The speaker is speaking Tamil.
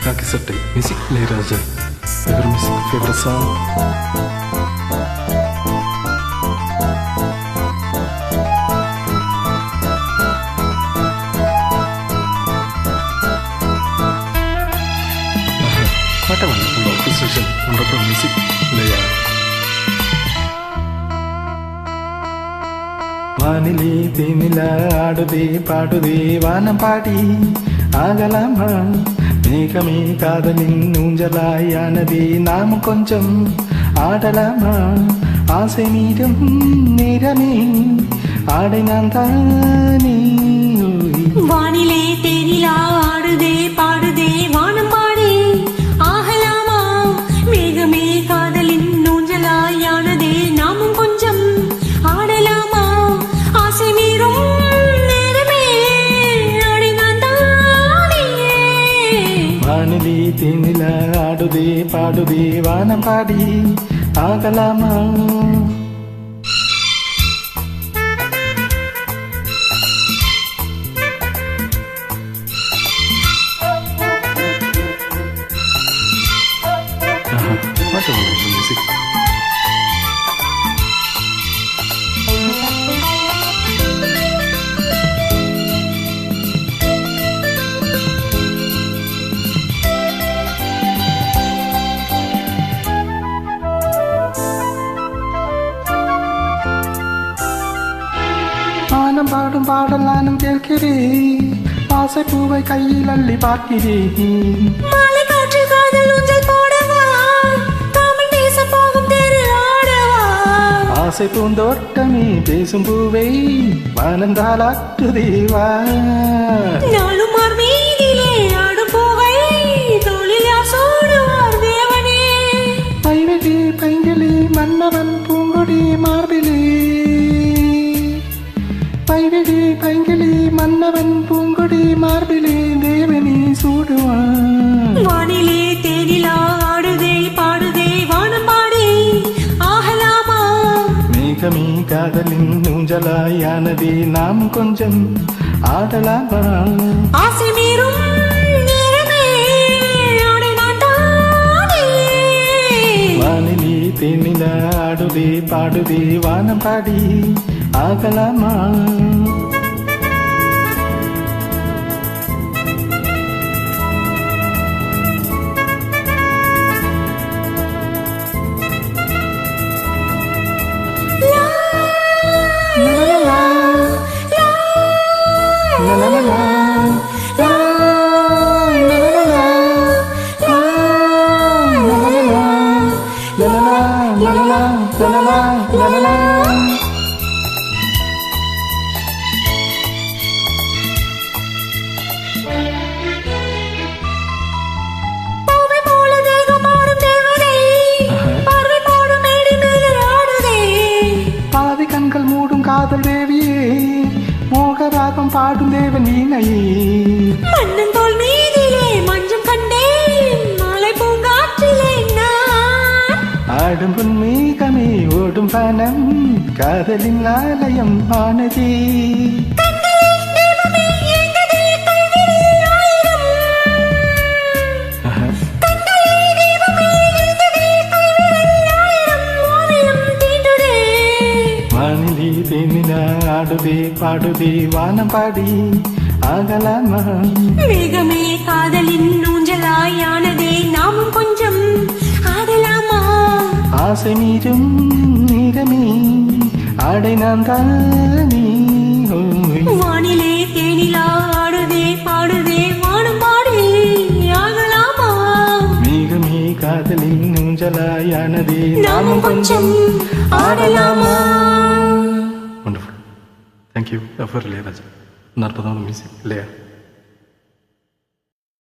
Kaki Satai, music Ilayaraja. Favorite music, favorite song. Mata mana pun appreciation, wonderful music Ilayaraja. வானிலே தேனிலா ஆடுதே பாடுதே வானம் பாடி ஆகலாமா மேகமே காதலின் ஊஞ்சலாயானதே நாம கொஞ்சம் ஆடலாமா ஆசை மீதும் நேரமே ஆடை நான் தானே வானிலே தேனிலா ஆடுதே பாடுதே வானம் பாடி ஆகலாமா மேகமே காதலின் ஊஞ்சலாயானதே நாமும் கொஞ்சம் ஆடலாமா ஆசை மீறும் நேரமே ஆடை நான் தானே வானிலே தேனிலா ஆடுதே பாடுதே வானம் பாடி ஆகலாமா What a wonderful music. வானம் பாடும் பாடல் நானும் கேட்கிறேன் ஆசை பூவை கையில் அள்ளி பார்க்கிறேன் மாலை காற்று காதல் ஊஞ்சல் போடவா காமல் பேச போகும் தெரு ஆடவா ஆசை பூந்தோட்டமே பேசும் பூவை வானந்தாலாட்டுதேவா நாளும் மார் மீதிலே ஆடும் பூவை தோளில் யார் சூடுவார் தேவனே பைவெளி பைங்கிளி மன்னவன் பூங்கொடி மார்பிலே பைவெளி பைங்கிளி மன்னவன் பூங்கொடி மார்பிலே தேவனே சூடுவான் வானிலே தேனிலா ஆடுதே பாடுதே வானம் பாடி ஆகலாமா மேகமே காதலின் ஊஞ்சலாயானதே நாம் கொஞ்சம் ஆடலாமா ஆசை மீறும் நேரமே ஆடை நான் தானே வானிலே தேனிலா ஆடுதே பாடுதே வானம் பாடி ஆகலாமா பூவை போல தேகம் ஆடும் தேவனே பார்வை போடும் மேடி மேலே ஆடுதே பாதி கண்கள் மூடும் காதல் தேவியே மோகராகம் பாடும் தேவன் வீணையே மன்னன் தோள் மீதிலே மஞ்சம் கண்டேன் மாலை பூங்காற்றிலே நான் ஆடும் பொன்மேகமே ஓடும் பனம் காதலின் ஆலயம் ஆனதே கண்களே தேவமே எங்கதே கல்விழி ஆயிரம் கண்களே தேவமே எங்கதே கல்விழி ஆயிரம் ஓவியம் தீட்டுதே வானிலே தேனிலா ஆடுதே பாடுதே வானம் பாடி ஆகலாமா மேகமே காதலின் ஊஞ்சலாயானதே நாமும் கொஞ்சம் ஆடலாமா ஆசை மீறும் நீரமே ஆடை நான் தானே வானிலே தேனிலா ஆடுதே பாடுதே வானம் பாடி ஆகலாமா மேகமே காதலின் ஊஞ்சலாயானதே நாமும் கொஞ்சம் ஆடலாமா Wonderful. Thank you for Ilayaraja. Narpadam music. Ilayaraja.